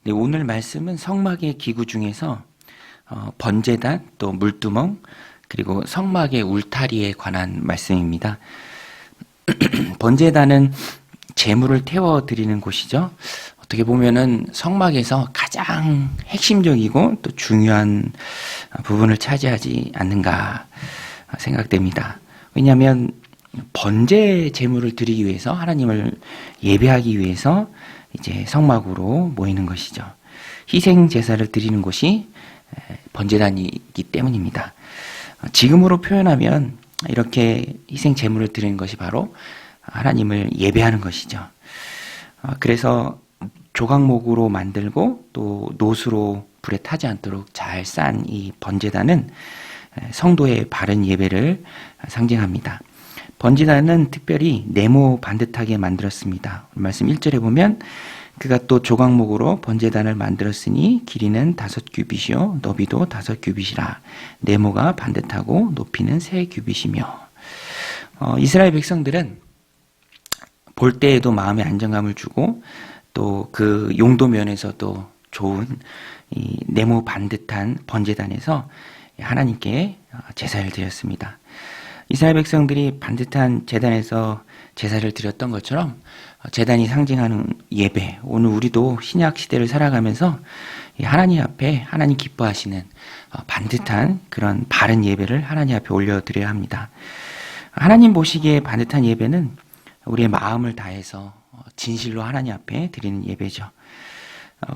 네, 오늘 말씀은 성막의 기구 중에서 번제단, 또 물두멍, 그리고 성막의 울타리에 관한 말씀입니다. 번제단은 제물을 태워 드리는 곳이죠. 어떻게 보면은 성막에서 가장 핵심적이고 또 중요한 부분을 차지하지 않는가 생각됩니다. 왜냐하면 번제 제물을 드리기 위해서, 하나님을 예배하기 위해서 이제 성막으로 모이는 것이죠. 희생 제사를 드리는 곳이 번제단이기 때문입니다. 지금으로 표현하면 이렇게 희생 제물을 드리는 것이 바로 하나님을 예배하는 것이죠. 그래서 조각목으로 만들고 또 노수로 불에 타지 않도록 잘 싼 이 번제단은 성도의 바른 예배를 상징합니다. 번제단은 특별히 네모 반듯하게 만들었습니다. 말씀 1절에 보면 그가 또 조각목으로 번제단을 만들었으니 길이는 5규빗이요 너비도 5규빗이라. 네모가 반듯하고 높이는 3규빗이며. 이스라엘 백성들은 볼 때에도 마음의 안정감을 주고 또 그 용도 면에서도 좋은 이 네모 반듯한 번제단에서 하나님께 제사를 드렸습니다. 이스라엘 백성들이 반듯한 제단에서 제사를 드렸던 것처럼 제단이 상징하는 예배, 오늘 우리도 신약 시대를 살아가면서 하나님 앞에 하나님 기뻐하시는 반듯한 그런 바른 예배를 하나님 앞에 올려드려야 합니다. 하나님 보시기에 반듯한 예배는 우리의 마음을 다해서 진실로 하나님 앞에 드리는 예배죠.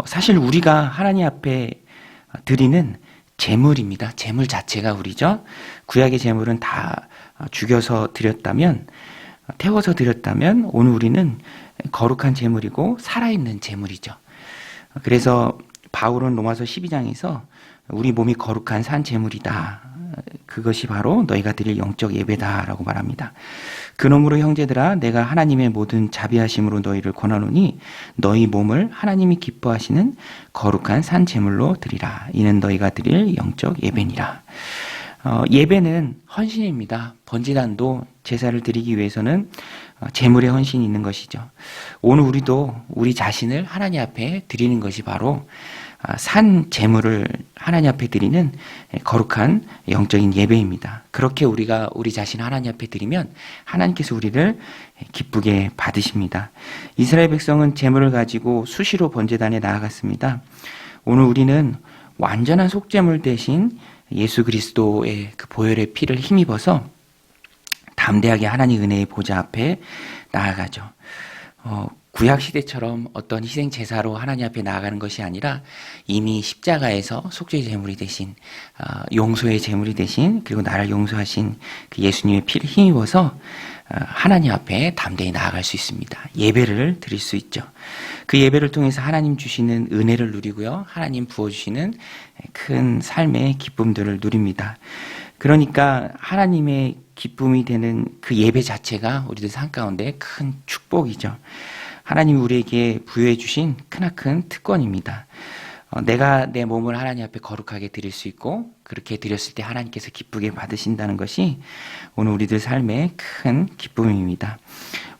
사실 우리가 하나님 앞에 드리는 제물입니다. 제물 자체가 우리죠. 구약의 제물은 다 죽여서 드렸다면, 태워서 드렸다면 오늘 우리는 거룩한 제물이고 살아있는 제물이죠. 그래서 바울은 로마서 12장에서 우리 몸이 거룩한 산 제물이다. 그것이 바로 너희가 드릴 영적 예배다라고 말합니다. 그러므로 형제들아 내가 하나님의 모든 자비하심으로 너희를 권하노니 너희 몸을 하나님이 기뻐하시는 거룩한 산 제물로 드리라. 이는 너희가 드릴 영적 예배니라. 예배는 헌신입니다. 번제단도 제사를 드리기 위해서는 제물의 헌신이 있는 것이죠. 오늘 우리도 우리 자신을 하나님 앞에 드리는 것이 바로 산 제물을 하나님 앞에 드리는 거룩한 영적인 예배입니다. 그렇게 우리가 우리 자신을 하나님 앞에 드리면 하나님께서 우리를 기쁘게 받으십니다. 이스라엘 백성은 제물을 가지고 수시로 번제단에 나아갔습니다. 오늘 우리는 완전한 속죄물 대신 예수 그리스도의 그 보혈의 피를 힘입어서 담대하게 하나님 은혜의 보좌 앞에 나아가죠. 구약 시대처럼 어떤 희생 제사로 하나님 앞에 나아가는 것이 아니라 이미 십자가에서 속죄의 제물이 되신 용서의 제물이 되신, 그리고 나를 용서하신 그 예수님의 피를 힘입어서 하나님 앞에 담대히 나아갈 수 있습니다. 예배를 드릴 수 있죠. 그 예배를 통해서 하나님 주시는 은혜를 누리고요, 하나님 부어주시는 큰 삶의 기쁨들을 누립니다. 그러니까 하나님의 기쁨이 되는 그 예배 자체가 우리들 삶 가운데 큰 축복이죠. 하나님이 우리에게 부여해 주신 크나큰 특권입니다. 내가 내 몸을 하나님 앞에 거룩하게 드릴 수 있고, 그렇게 드렸을 때 하나님께서 기쁘게 받으신다는 것이 오늘 우리들 삶의 큰 기쁨입니다.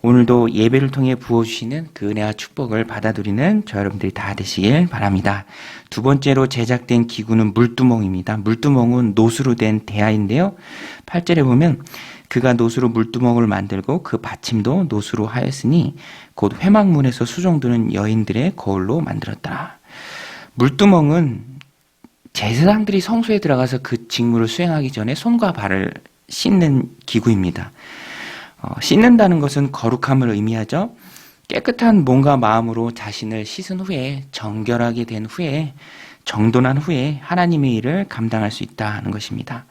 오늘도 예배를 통해 부어주시는 그 은혜와 축복을 받아들이는 저 여러분들이 다 되시길 바랍니다. 두 번째로 제작된 기구는 물두멍입니다. 물두멍은 노수로 된 대야인데요. 8절에 보면 그가 노수로 물두멍을 만들고 그 받침도 노수로 하였으니 곧 회막문에서 수종드는 여인들의 거울로 만들었다. 물두멍은 제사장들이 성소에 들어가서 그 직무를 수행하기 전에 손과 발을 씻는 기구입니다. 씻는다는 것은 거룩함을 의미하죠. 깨끗한 몸과 마음으로 자신을 씻은 후에, 정결하게 된 후에, 정돈한 후에 하나님의 일을 감당할 수 있다는 것입니다.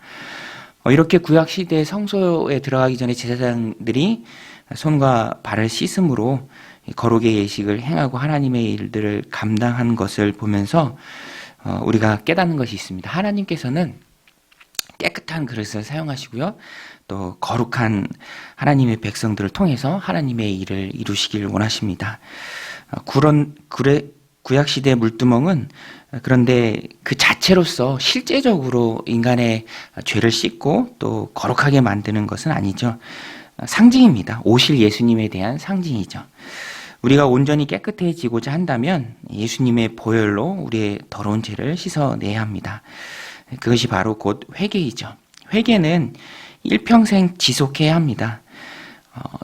이렇게 구약 시대 성소에 들어가기 전에 제사장들이 손과 발을 씻음으로 거룩의 예식을 행하고 하나님의 일들을 감당한 것을 보면서 우리가 깨닫는 것이 있습니다. 하나님께서는 깨끗한 그릇을 사용하시고요, 또 거룩한 하나님의 백성들을 통해서 하나님의 일을 이루시길 원하십니다. 구약시대 물두멍은 그런데 그 자체로서 실제적으로 인간의 죄를 씻고 또 거룩하게 만드는 것은 아니죠. 상징입니다. 오실 예수님에 대한 상징이죠. 우리가 온전히 깨끗해지고자 한다면 예수님의 보혈로 우리의 더러운 죄를 씻어내야 합니다. 그것이 바로 곧 회개이죠. 회개는 일평생 지속해야 합니다.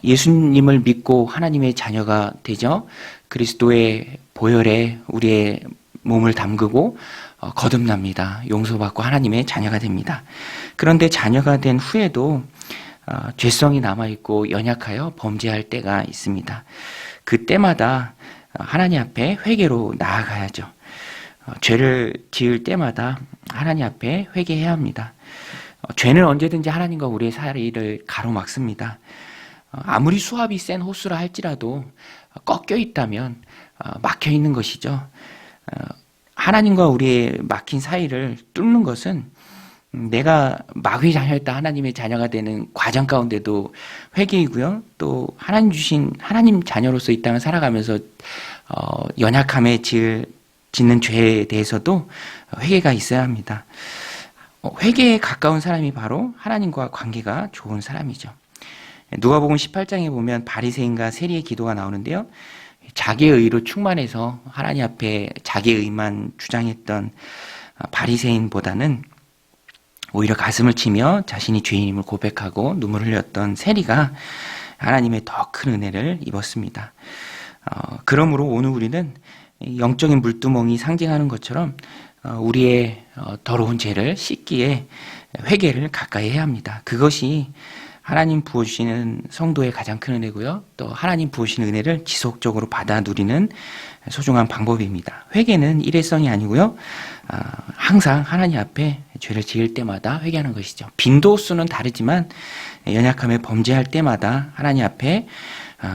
예수님을 믿고 하나님의 자녀가 되죠. 그리스도의 보혈에 우리의 몸을 담그고 거듭납니다. 용서받고 하나님의 자녀가 됩니다. 그런데 자녀가 된 후에도 죄성이 남아있고 연약하여 범죄할 때가 있습니다. 그때마다 하나님 앞에 회개로 나아가야죠. 죄를 지을 때마다 하나님 앞에 회개해야 합니다. 죄는 언제든지 하나님과 우리의 사이를 가로막습니다. 아무리 수압이 센 호수라 할지라도 꺾여 있다면 막혀 있는 것이죠. 하나님과 우리의 막힌 사이를 뚫는 것은 내가 마귀의 자녀였다 하나님의 자녀가 되는 과정 가운데도 회개이고요. 또 하나님 주신 하나님 자녀로서 이 땅을 살아가면서 연약함에 짓는 죄에 대해서도 회개가 있어야 합니다. 회개에 가까운 사람이 바로 하나님과 관계가 좋은 사람이죠. 누가복음 18장에 보면 바리새인과 세리의 기도가 나오는데요. 자기의 의로 충만해서 하나님 앞에 자기의 의만 주장했던 바리새인보다는 오히려 가슴을 치며 자신이 죄인임을 고백하고 눈물을 흘렸던 세리가 하나님의 더 큰 은혜를 입었습니다. 그러므로 오늘 우리는 영적인 물두멍이 상징하는 것처럼 우리의 더러운 죄를 씻기에 회개를 가까이 해야 합니다. 그것이 하나님 부어주시는 성도의 가장 큰 은혜고요. 또 하나님 부어주시는 은혜를 지속적으로 받아 누리는 소중한 방법입니다. 회개는 일회성이 아니고요. 항상 하나님 앞에 죄를 지을 때마다 회개하는 것이죠. 빈도수는 다르지만 연약함에 범죄할 때마다 하나님 앞에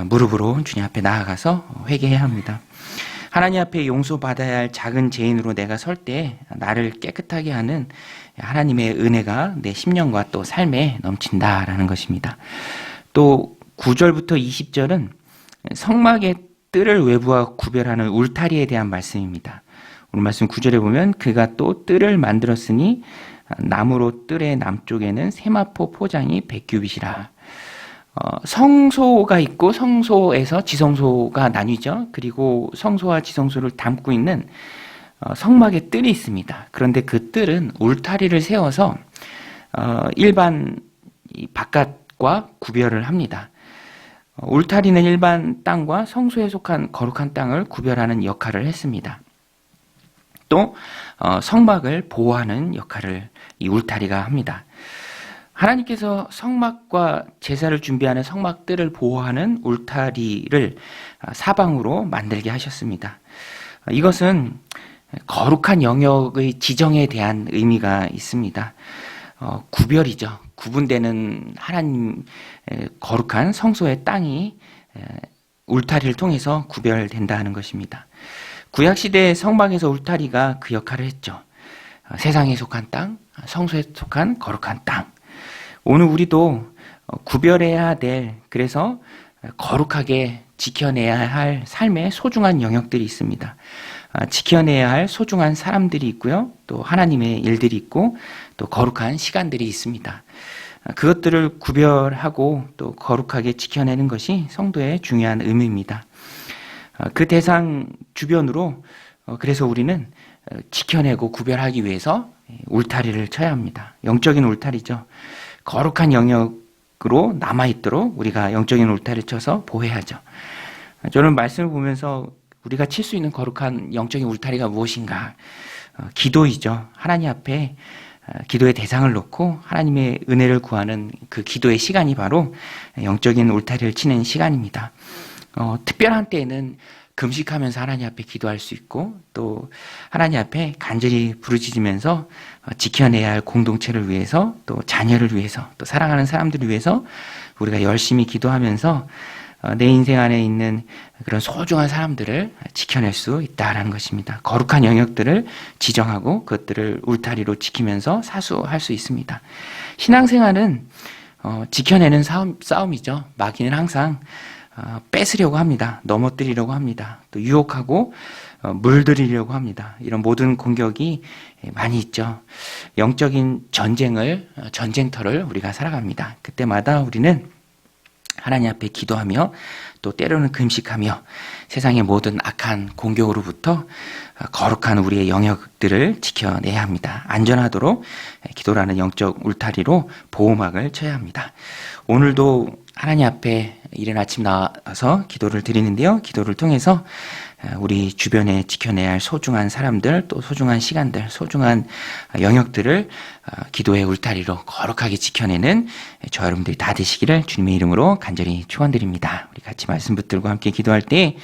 무릎으로 주님 앞에 나아가서 회개해야 합니다. 하나님 앞에 용서받아야 할 작은 죄인으로 내가 설 때 나를 깨끗하게 하는 하나님의 은혜가 내 심령과 또 삶에 넘친다라는 것입니다. 또 9절부터 20절은 성막의 뜰을 외부와 구별하는 울타리에 대한 말씀입니다. 오늘 말씀 9절에 보면 그가 또 뜰을 만들었으니 나무로 뜰의 남쪽에는 세마포 포장이 100규빗이라. 성소가 있고 성소에서 지성소가 나뉘죠. 그리고 성소와 지성소를 담고 있는 성막의 뜰이 있습니다. 그런데 그 뜰은 울타리를 세워서 일반 바깥과 구별을 합니다. 울타리는 일반 땅과 성소에 속한 거룩한 땅을 구별하는 역할을 했습니다. 또 성막을 보호하는 역할을 이 울타리가 합니다. 하나님께서 성막과 제사를 준비하는 성막들을 보호하는 울타리를 사방으로 만들게 하셨습니다. 이것은 거룩한 영역의 지정에 대한 의미가 있습니다. 구별이죠. 구분되는 하나님 거룩한 성소의 땅이 울타리를 통해서 구별된다는 것입니다. 구약시대의 성막에서 울타리가 그 역할을 했죠. 세상에 속한 땅, 성소에 속한 거룩한 땅. 오늘 우리도 구별해야 될, 그래서 거룩하게 지켜내야 할 삶의 소중한 영역들이 있습니다. 지켜내야 할 소중한 사람들이 있고요. 또 하나님의 일들이 있고 또 거룩한 시간들이 있습니다. 그것들을 구별하고 또 거룩하게 지켜내는 것이 성도의 중요한 의무입니다. 그 대상 주변으로 그래서 우리는 지켜내고 구별하기 위해서 울타리를 쳐야 합니다. 영적인 울타리죠. 거룩한 영역으로 남아있도록 우리가 영적인 울타리를 쳐서 보호해야죠. 저는 말씀을 보면서 우리가 칠 수 있는 거룩한 영적인 울타리가 무엇인가? 기도이죠. 하나님 앞에 기도의 대상을 놓고 하나님의 은혜를 구하는 그 기도의 시간이 바로 영적인 울타리를 치는 시간입니다. 특별한 때에는 금식하면서 하나님 앞에 기도할 수 있고 또 하나님 앞에 간절히 부르짖으면서 지켜내야 할 공동체를 위해서 또 자녀를 위해서 또 사랑하는 사람들을 위해서 우리가 열심히 기도하면서 내 인생 안에 있는 그런 소중한 사람들을 지켜낼 수 있다라는 것입니다. 거룩한 영역들을 지정하고 그것들을 울타리로 지키면서 사수할 수 있습니다. 신앙생활은 지켜내는 싸움이죠. 마귀는 항상 뺏으려고 합니다. 넘어뜨리려고 합니다. 또 유혹하고 물들이려고 합니다. 이런 모든 공격이 많이 있죠. 영적인 전쟁터를 우리가 살아갑니다. 그때마다 우리는 하나님 앞에 기도하며 또 때로는 금식하며 세상의 모든 악한 공격으로부터 거룩한 우리의 영역들을 지켜내야 합니다. 안전하도록 기도라는 영적 울타리로 보호막을 쳐야 합니다. 오늘도 하나님 앞에 이른 아침 나와서 기도를 드리는데요. 기도를 통해서 우리 주변에 지켜내야 할 소중한 사람들, 또 소중한 시간들, 소중한 영역들을 기도의 울타리로 거룩하게 지켜내는 저와 여러분들이 다 되시기를 주님의 이름으로 간절히 축원드립니다. 우리 같이 말씀 붙들고 함께 기도할 때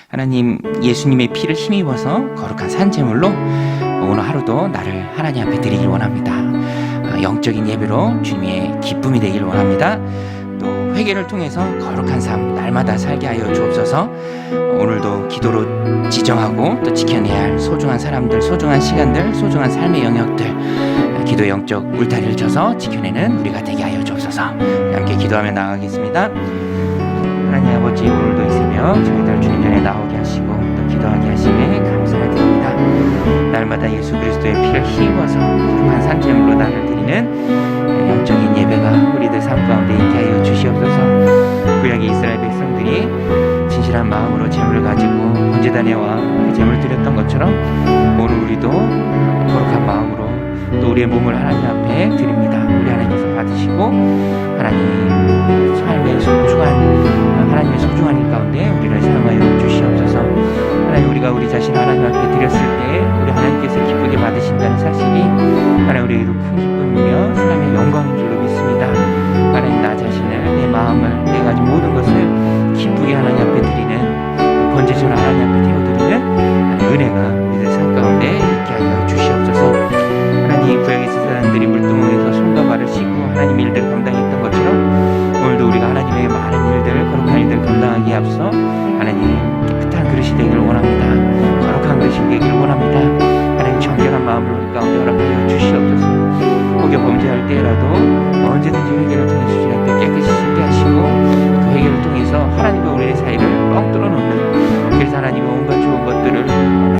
하나님, 예수님의 피를 힘입어서 거룩한 산제물로 오늘 하루도 나를 하나님 앞에 드리길 원합니다. 영적인 예배로 주님의 기쁨이 되길 원합니다. 또 회개를 통해서 거룩한 삶 날마다 살게 하여 주옵소서. 오늘도 기도로 지정하고 또 지켜내야 할 소중한 사람들, 소중한 시간들, 소중한 삶의 영역들, 기도의 영적 울타리를 쳐서 지켜내는 우리가 되게 하여 주옵소서. 함께 기도하며 나아가겠습니다. 하나님 아버지, 오늘도 이 새벽 저희들 주님 전에 나오게 하시고 또 기도하게 하심에 감사를 드립니다. 날마다 예수 그리스도의 피를 힘입어서 거룩한 산제물로 나를 드리는 영적인 예배가 우리들 삶 가운데 있게 하여 주시옵소서. 구약의 이스라엘 백성들이 진실한 마음으로 제물을 가지고 번제단에와 그 제물을 드렸던 것처럼 오늘 우리도 거룩한 마음으로 또 우리의 몸을 하나님 앞에 드립니다. 우리 하나님께서 받으시고 하나님 삶의 하나님의 소중한 일 가운데 우리를 사용하여 주시옵소서. 하나님, 우리가 우리 자신을 하나님 앞에 드렸을 때 우리 하나님께서 기쁘게 받으신다는 사실이 하나님 우리에게도 큰 기쁨이며 하나님의 영광인 줄로 믿습니다. 하나님, 나 자신을, 내 마음을, 내 가진 모든 것을 기쁘게 하나님 앞에 드리는 번제처럼 하나님 앞에 태워드리는 은혜가 우리들 삶 가운데 있게 하여 주시옵소서. 하나님, 구약의 제사장들이 물두멍에서 손과 발을 씻고 하나님 일들을 감당했던 것처럼 오늘도 우리가 하나님의 많은 일들, 거룩한 일들 감당하기에 앞서 하나님 깨끗한 그릇이 되기를 원합니다. 거룩한 그릇이 되기를 원합니다. 하나님, 정결한 마음으로 우리 가운데 허락하여 주시옵소서. 혹여 범죄할 때라도 언제든지 회개를